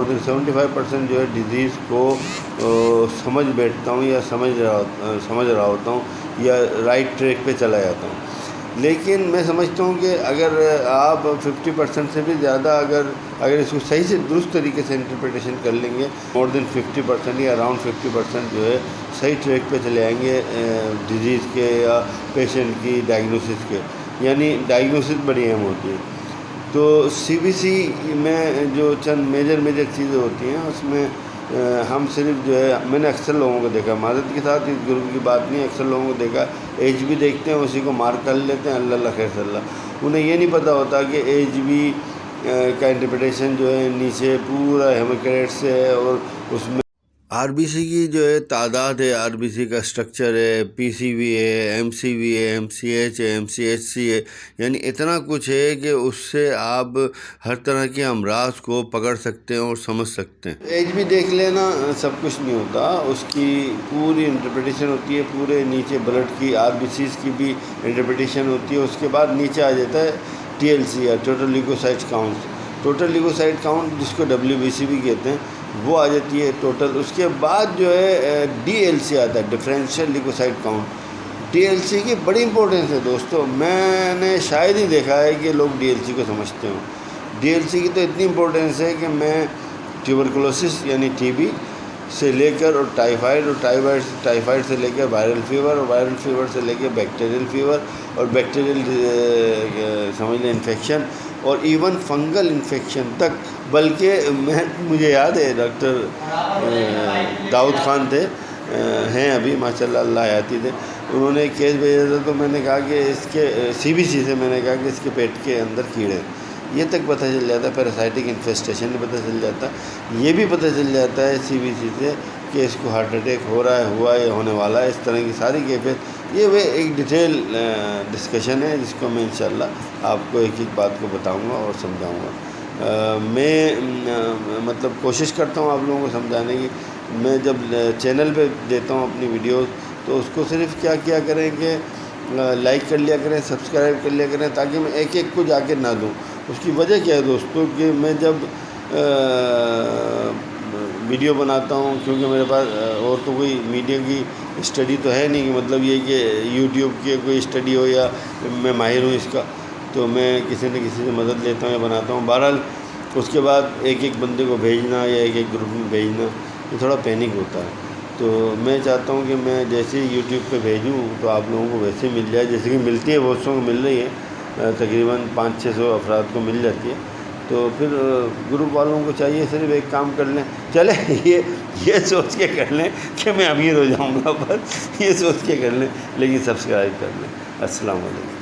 مور دین 75% جو ہے ڈیزیز کو سمجھ بیٹھتا ہوں یا سمجھ رہا ہوتا ہوں یا رائٹ ٹریک پہ چلا جاتا ہوں. لیکن میں سمجھتا ہوں کہ اگر آپ 50% سے بھی زیادہ اگر اس کو صحیح سے درست طریقے سے انٹرپریٹیشن کر لیں گے، مور دین 50% یا اراؤنڈ 50% جو ہے صحیح ٹریک پہ چلے آئیں گے ڈیزیز کے یا پیشنٹ کی ڈائگنوسس کے. یعنی ڈائگنوسس بڑی اہم ہوتی ہے. تو سی بی سی میں جو چند میجر چیزیں ہوتی ہیں اس میں ہم صرف جو ہے، میں نے اکثر لوگوں کو دیکھا، معذرت کے ساتھ اس گروپ کی بات نہیں، اکثر لوگوں کو دیکھا ایچ بی دیکھتے ہیں، اسی کو مارک کر لیتے ہیں، اللہ خیر صلی اللہ. انہیں یہ نہیں پتہ ہوتا کہ ایچ بی کا انٹرپریٹیشن جو ہے نیچے پورا ہیموکریٹ سے ہے، اور اس میں آر بی سی کی جو ہے تعداد ہے، آر بی سی کا اسٹرکچر ہے، پی سی وی ہے، ایم سی وی ہے، ایم سی ایچ ہے، ایم سی ایچ سی ہے. یعنی اتنا کچھ ہے کہ اس سے آپ ہر طرح کے امراض کو پکڑ سکتے ہیں اور سمجھ سکتے ہیں. ایچ بی دیکھ لینا سب کچھ نہیں ہوتا، اس کی پوری انٹرپریٹیشن ہوتی ہے، پورے نیچے بلڈ کی آر بی سیز کی بھی انٹرپریٹیشن ہوتی ہے. اس کے بعد نیچے آ جاتا ہے ٹی ایل سی یا ٹوٹل لیوکوسائٹ کاؤنٹ. ٹوٹل لیوکوسائٹ کاؤنٹ جس کو ڈبلیو بی سی بھی کہتے ہیں، وہ آ جاتی ہے ٹوٹل. اس کے بعد جو ہے ڈی ایل سی آتا ہے، differential leukocyte count. D L C کی بڑی امپورٹنس ہے دوستو، میں نے شاید ہی دیکھا ہے کہ لوگ ڈی ایل سی کو سمجھتے ہوں. ڈی ایل سی کی تو اتنی امپورٹنس ہے کہ میں ٹیوبرکلوسس یعنی ٹی بی سے لے کر اور ٹائیفائڈ، اور ٹائیفائڈ سے لے کر وائرل فیور، اور وائرل فیور سے لے کے بیکٹیریل فیور، اور بیکٹیریل سمجھ لیں انفیکشن، اور ایون فنگل انفیکشن تک. بلکہ مجھے یاد ہے ڈاکٹر داؤد خان تھے، ہیں ابھی ماشاء اللہ، اللہ حیاتی تھے. انہوں نے کیس بھیجا تھا تو میں نے کہا کہ اس کے سی بی سی سے میں نے کہا کہ اس کے پیٹ کے اندر کیڑے، یہ تک پتہ چل جاتا ہے. پیراسائٹک انفیسٹیشن بھی پتہ چل جاتا ہے. یہ بھی پتہ چل جاتا ہے سی بی سی سے کہ اس کو ہارٹ اٹیک ہو رہا ہے، ہوا ہے، ہونے والا ہے. اس طرح کی ساری کیفیت، یہ وہ ایک ڈیٹیل ڈسکشن ہے جس کو میں انشاءاللہ آپ کو ایک ایک بات کو بتاؤں گا اور سمجھاؤں گا. میں مطلب کوشش کرتا ہوں آپ لوگوں کو سمجھانے کی. میں جب چینل پہ دیتا ہوں اپنی ویڈیوز تو اس کو صرف کیا کریں کہ لائک کر لیا کریں، سبسکرائب کر لیا کریں، تاکہ میں ایک ایک کو جا کے نہ دوں. اس کی وجہ کیا ہے دوستو کہ میں جب ویڈیو بناتا ہوں، کیونکہ میرے پاس اور تو کوئی میڈیا کی اسٹڈی تو ہے نہیں، کہ مطلب یہ کہ یوٹیوب کی کوئی اسٹڈی ہو یا میں ماہر ہوں اس کا، تو میں کسی نہ کسی سے مدد لیتا ہوں یا بناتا ہوں. بہرحال اس کے بعد ایک ایک بندے کو بھیجنا یا ایک ایک گروپ میں بھیجنا، یہ تھوڑا پینک ہوتا ہے. تو میں چاہتا ہوں کہ میں جیسے ہی یوٹیوب پہ بھیجوں تو آپ لوگوں کو ویسے مل جائے، جیسے کہ ملتی ہے، بہت سو کو مل رہی ہے، تقریباً 500-600 افراد کو مل جاتی ہے. تو پھر گروپ والوں کو چاہیے صرف ایک کام کر لیں، چلے یہ سوچ کے کر لیں کہ میں امیر ہو جاؤں گا، بس یہ سوچ کے کر لیں، لیکن سبسکرائب کر لیں. السلام علیکم.